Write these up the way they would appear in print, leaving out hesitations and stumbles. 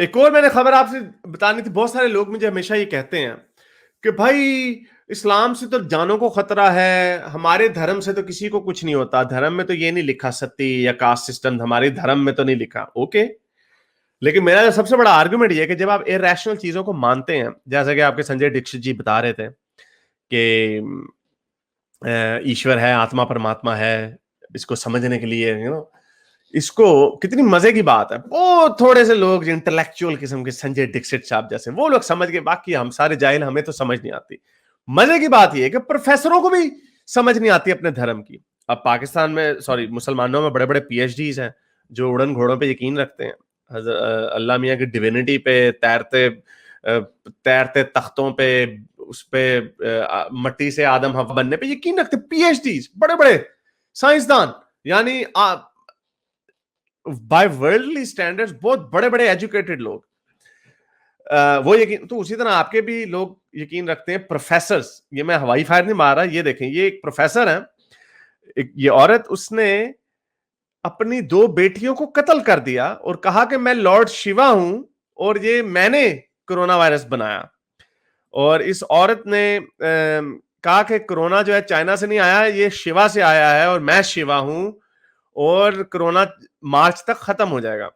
एक और मैंने खबर आपसे बतानी थी। बहुत सारे लोग मुझे हमेशा ये कहते हैं कि भाई इस्लाम से तो जानों को खतरा है, हमारे धर्म से तो किसी को कुछ नहीं होता, धर्म में तो ये नहीं लिखा सती या कास्ट सिस्टम, हमारे धर्म में तो नहीं लिखा। ओके, लेकिन मेरा सबसे बड़ा आर्गुमेंट ये है कि जब आप इरेशनल चीजों को मानते हैं, जैसे कि आपके संजय दीक्षित जी बता रहे थे कि ईश्वर है, आत्मा परमात्मा है, इसको समझने के लिए इसको कितनी मजे की बात है। वो थोड़े से लोग जो इंटेलेक्चुअल किस्म के संजय दीक्षित साहब जैसे वो लोग समझ के, बाकी हम सारे जाहिल, हमें तो समझ नहीं आती। मजे की बात यह है कि प्रोफेसरों को भी समझ नहीं आती अपने धर्म की। अब पाकिस्तान में, सॉरी, मुसलमानों में बड़े बड़े पीएचडीज हैं जो उड़न घोड़ों पे यकीन रखते हैं, अल्लाह मियाँ की डिविनिटी पे, तैरते तख्तों पे, उस पे मट्टी से आदम हवा बनने पे यकीन रखते। पीएचडीज, बड़े बड़े साइंसदान, यानी बाय वर्ल्डली स्टैंडर्ड्स बहुत बड़े बड़े एजुकेटेड लोग, वो यकीन, तो उसी तरह आपके भी लोग यकीन रखते हैं। प्रोफेसर्स, ये मैं हवाई फायर नहीं मार रहा, ये देखें, ये एक प्रोफेसर है, ये औरत, उसने अपनी दो बेटियों को कत्ल कर दिया और कहा कि मैं लॉर्ड शिवा हूं और ये मैंने कोरोना वायरस बनाया। और इस औरत ने कहा कि कोरोना जो है चाइना से नहीं आया, ये शिवा से आया है और मैं शिवा हूं और कोरोना मार्च तक खत्म हो जाएगा।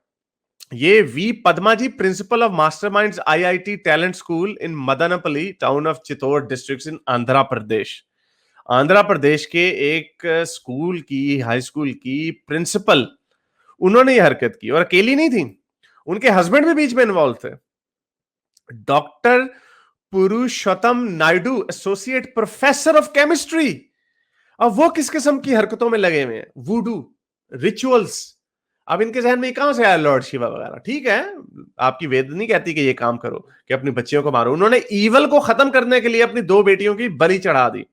ये V Padma ji, principal of Masterminds IIT talent school in Madanapalle, town of Chittoor district in Andhra Pradesh. Andhra Pradesh के एक स्कूल की, हाई स्कूल की प्रिंसिपल, उन्होंने ये हरकत की और अकेली नहीं थी, उनके हस्बैंड भी बीच में इन्वॉल्व थे। Doctor Purushottam Naidu, associate professor of chemistry. अब वो किस किस्म की हरकतों में लगे हुए हैं, वुडू रिचुअल्स। अब इनके जहन में कहां से आया लॉर्ड शिवा वगैरह? ठीक है, आपकी वेद नहीं कहती कि ये काम करो कि अपनी बच्चियों को मारो। उन्होंने ईवल को खत्म करने के लिए अपनी दो बेटियों की बलि चढ़ा दी।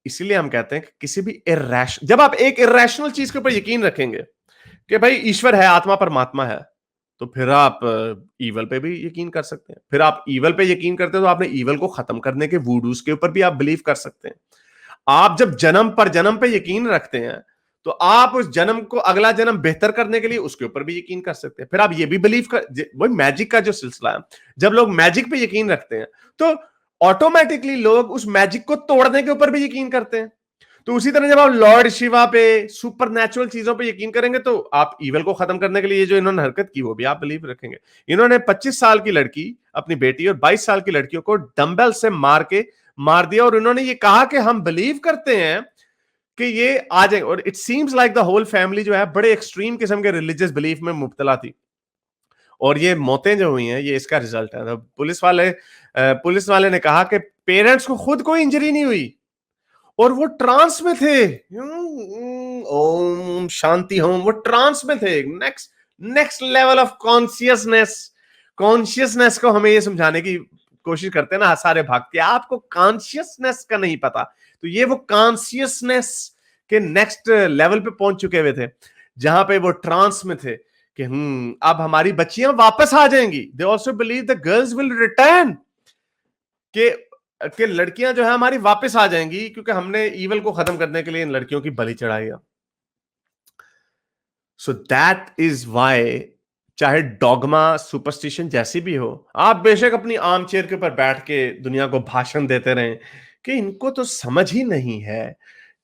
इसीलिए हम कहते हैं कि किसी भी जब आप एक इरेशनल चीज के ऊपर यकीन रखेंगे कि भाई ईश्वर है, आत्मा परमात्मा है, तो फिर आप ईवल पे भी यकीन कर सकते हैं। फिर आप ईवल पे यकीन करते हैं तो आपने ईवल को खत्म करने के वूडूज के ऊपर भी आप बिलीव कर सकते हैं। आप जब जन्म पर जन्म पे यकीन रखते हैं तो आप उस जन्म को, अगला जन्म बेहतर करने के लिए उसके ऊपर भी यकीन कर सकते हैं। फिर आप ये भी बिलीव कर, वही मैजिक का जो सिलसिला है, जब लोग मैजिक पे यकीन रखते हैं तो ऑटोमेटिकली लोग उस मैजिक को तोड़ने के ऊपर भी यकीन करते हैं। तो उसी तरह जब आप लॉर्ड शिवा पे, सुपर नेचुरल चीजों पे यकीन करेंगे तो आप ईवल को खत्म करने के लिए जो इन्होंने हरकत की वो भी आप बिलीव रखेंगे। इन्होंने 25 साल की लड़की, अपनी बेटी और 22 साल की लड़कियों को डंबल से मार दिया और इन्होंने ये कहा कि हम बिलीव करते हैं कि ये आ जाएंगे। और it seems like the whole family जो है बड़े एक्सट्रीम किस्म के रिलीजियस बिलीफ में मुब्तला थी। और ये मौतें जो हुई हैं ये इसका रिजल्ट है। पुलिस वाले ने कहा कि पेरेंट्स को खुद कोई इंजरी नहीं हुई और वो ट्रांस में थे। ओम शांति होम, वो ट्रांस में थे। Next next level of consciousness को हमें ये समझाने की कोशिश करते हैं ना सारे भागते, आपको कॉन्शियसनेस का नहीं पता। तो ये वो कॉन्शियसनेस के नेक्स्ट लेवल पे पहुंच चुके हुए थे जहां पे वो ट्रांस में थे कि अब हमारी बच्चियां वापस आ जाएंगी। They also believe the girls will return, कि लड़कियां जो है हमारी वापस आ जाएंगी क्योंकि हमने ईवल को खत्म करने के लिए इन लड़कियों की बलि चढ़ाई है। सो दैट इज वाई, चाहे डॉगमा सुपरस्टिशन जैसी भी हो, आप बेशक अपनी आर्म चेयर के ऊपर बैठ के दुनिया को भाषण देते रहें कि इनको तो समझ ही नहीं है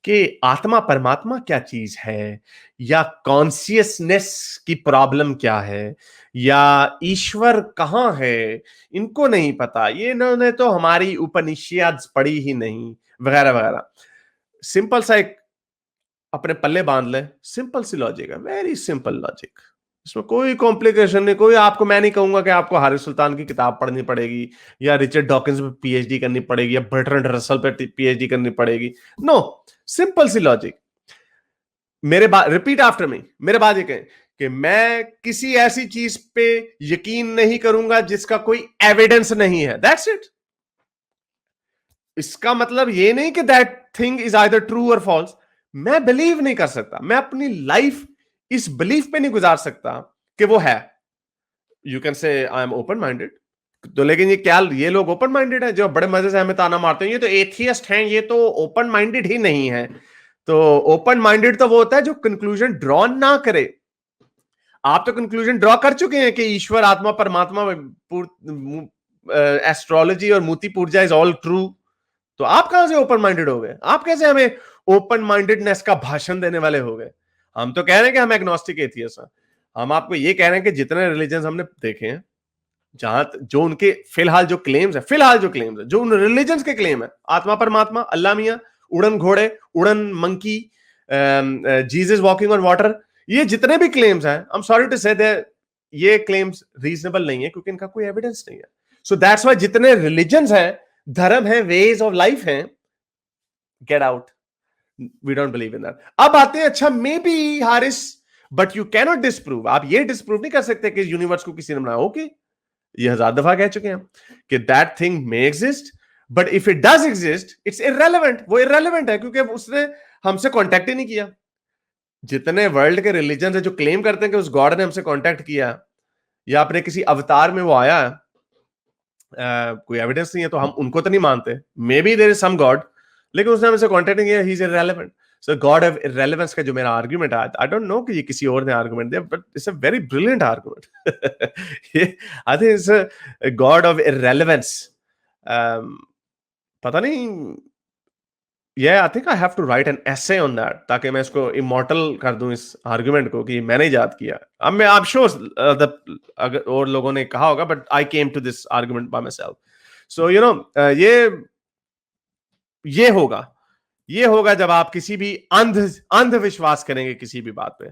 कि आत्मा परमात्मा क्या चीज है, या कॉन्शियसनेस की प्रॉब्लम क्या है, या ईश्वर कहां है, इनको नहीं पता, ये इन्होंने तो हमारी उपनिषद पढ़ी ही नहीं, वगैरह वगैरह। सिंपल सा एक अपने पल्ले बांध ले, सिंपल सी लॉजिक है, वेरी सिंपल लॉजिक, इसमें कोई कॉम्प्लिकेशन नहीं। कोई आपको, मैं नहीं कहूंगा कि आपको हारिस सुल्तान की किताब पढ़नी पड़ेगी या रिचर्ड डॉकिंस पे पीएचडी करनी पड़ेगी या बर्ट्रैंड रसल पे पीएचडी करनी पड़ेगी। नो, सिंपल सी लॉजिक। रिपीट आफ्टर मी, मेरे बाद ये कहें कि मैं किसी ऐसी चीज पे यकीन नहीं करूंगा जिसका कोई एविडेंस नहीं है। That's it. इसका मतलब ये नहीं कि that thing is either true और फॉल्स। मैं बिलीव नहीं कर सकता, मैं अपनी लाइफ इस बिलीफ पे नहीं गुजार सकता कि वो है। You can say I am open minded, तो लेकिन ये लोग ओपन माइंडेड है जो बड़े मजे से हमें ताना मारते हैं, ये तो एथियस्ट हैं, ये तो ओपन माइंडेड ही नहीं है। तो ओपन माइंडेड तो वो होता है जो कंक्लूजन ड्रॉ ना करे। आप तो कंक्लूजन ड्रॉ कर चुके हैं कि ईश्वर, आत्मा, परमात्मा, एस्ट्रोलॉजी और मूर्ति पूजा इज ऑल ट्रू। तो आप कहां से ओपन माइंडेड हो गए? आप कैसे हमें ओपन माइंडेडनेस का भाषण देने वाले हो गए? हम तो कह रहे हैं कि हम एग्नोस्टिक एथियस्ट हैं। हम आपको ये कह रहे हैं कि जितने रिलीजन हमने देखे हैं, जहां जो उनके फिलहाल जो क्लेम्स है, जो उन रिलीजन के क्लेम है, आत्मा, परमात्मा, अल्लाह मियां, उड़न घोड़े, उड़न monkey, Jesus walking on water, ये जितने भी क्लेम्स हैं, आई एम सॉरी टू से ये क्लेम्स रीजनेबल नहीं है, क्योंकि इनका कोई एविडेंस नहीं है। सो दैट्स व्हाई जितने रिलीजन हैं, धर्म है, वेज ऑफ लाइफ है, get out, we don't believe in that. अब आते हैं, अच्छा maybe Haris, but you cannot disprove, आप ये डिसप्रूव नहीं कर सकते कि यूनिवर्स को किसी ने बनाया। ओके, ये 1000 दफा कह चुके हैं कि that thing may exist, but if it does exist it's irrelevant. वो इररेलेवेंट है क्योंकि उसने हमसे कांटेक्ट ही नहीं किया। जितने वर्ल्ड के रिलीजन है जो क्लेम करते हैं कि उस गॉड ने हमसे कांटेक्ट किया या अपने किसी अवतार में वो आया, कोई एविडेंस नहीं है, तो हम उनको तो नहीं मानते। Maybe there is some god, लेकिन उसने हमसे कांटेक्ट नहीं किया, he is irrelevant. So god of irrelevance का जो मेरा आर्गुमेंट है, आई डोंट नो कि ये किसी और ने आर्गुमेंट दिया, but it's a very brilliant argument. ये I think it's a god of irrelevance. पता नहीं, Yeah, I think I have to write an essay on that, ताकि मैं इसको immortal कर दूं इस आर्गुमेंट को कि मैंने याद किया। अब मैं I'm sure अगर और लोगों ने कहा होगा, but I came to this argument by myself. So you know, ये होगा जब आप किसी भी अंधविश्वास करेंगे किसी भी बात पे।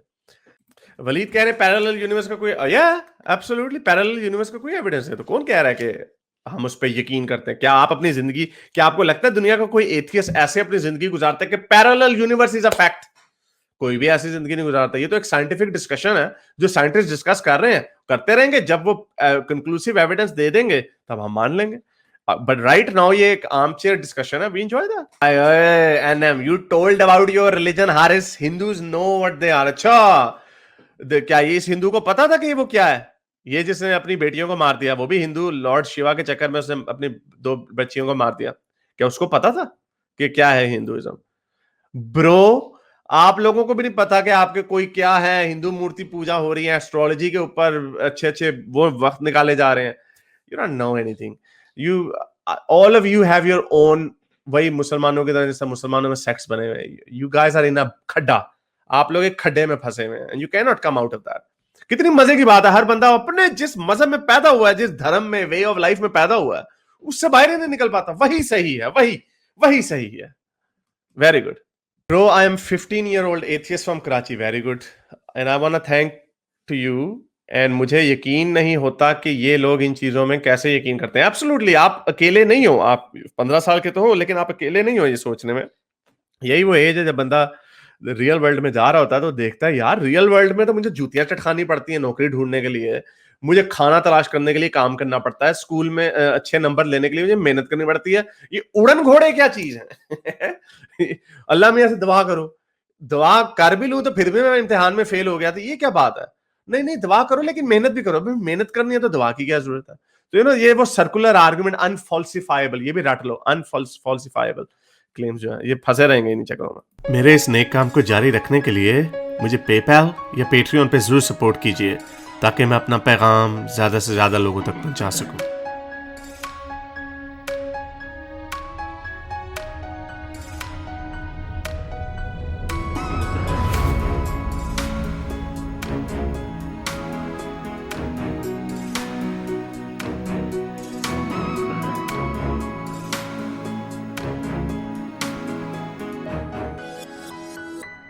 वलीद कह रहे पैरेलल यूनिवर्स का कोई, एब्सोल्युटली पैरेलल यूनिवर्स का कोई एविडेंस है, तो कौन कह रहा है कि हम उस पर यकीन करते हैं? क्या आप अपनी जिंदगी, क्या आपको लगता है दुनिया का कोई एथियस्ट ऐसे अपनी जिंदगी गुजारता है कि parallel universe is a fact? कोई भी ऐसी जिंदगी नहीं गुजारता। ये तो एक साइंटिफिक डिस्कशन है जो साइंटिस्ट डिस्कस कर रहे हैं, करते रहेंगे। जब वो कंक्लूसिव एविडेंस दे देंगे तब हम मान लेंगे, बट राइट नाउ ये एक आर्मचेयर डिस्कशन है। We enjoy that. NM, you told about your religion Haris, Hindus know what they are. अच्छा, क्या ये इस हिंदू को पता था कि वो क्या है? ये जिसने अपनी बेटियों को मार दिया, वो भी हिंदू, लॉर्ड शिवा के चक्कर में उसने अपनी 2 बच्चियों को मार दिया। क्या उसको पता था कि क्या है हिंदुइज्म? ब्रो, आप लोगों को भी नहीं पता कि आपके कोई क्या है, हिंदू मूर्ति पूजा हो रही है, एस्ट्रोलॉजी के ऊपर अच्छे वो वक्त निकाले जा रहे हैं। You don't know anything. You all of you have your own, वही मुसलमानों की तरह जैसे मुसलमानों में सेक्स बने हुए हैं। यू गाइस आर इन अ खड्डा, आप लोग एक खड्डे में फंसे हुए हैं, you can not come out of that. कितनी मजे की बात है, हर बंदा अपने जिस मजहब में पैदा हुआ है, जिस धर्म में, वे ऑफ लाइफ में पैदा हुआ है, उससे बाहर नहीं निकल पाता। वही सही है, वही सही है। Very good bro, I am 15-year-old atheist from Karachi. Very good, and I want to thank to you. And मुझे यकीन नहीं होता कि ये लोग इन चीजों में कैसे यकीन करते हैं। एब्सोल्युटली, आप अकेले नहीं हो। आप 15 साल के तो हो, लेकिन आप अकेले नहीं हो ये सोचने में। यही वो एज है जब बंदा रियल वर्ल्ड में जा रहा होता है तो देखता है, यार रियल वर्ल्ड में तो मुझे जूतियां चटखानी पड़ती है नौकरी ढूंढने के लिए, मुझे खाना तलाश करने के लिए काम करना पड़ता है, स्कूल में अच्छे नंबर लेने के लिए मुझे मेहनत करनी पड़ती है। ये उड़न घोड़े क्या चीज है? अल्लाह मियां से दुआ करो, दुआ कर भी लूं तो फिर भी मैं इम्तिहान में फेल हो गया, तो ये क्या बात है? नहीं, दुआ करो लेकिन मेहनत भी करो। मेहनत करनी है तो दुआ की क्या जरूरत है? तो ये वो सर्कुलर आर्गुमेंट, अनफॉल्सिफाइबल, ये भी रट लो, अनफॉल्सिफाइबल क्लेम्स जो है ये फंसे रहेंगे इन चक्करों में। मेरे इस नेक काम को जारी रखने के लिए मुझे पेपैल या पेट्रियन पे जरूर सपोर्ट कीजिए, ताकि मैं अपना पैगाम ज्यादा से ज्यादा लोगों तक पहुंचा सकूं।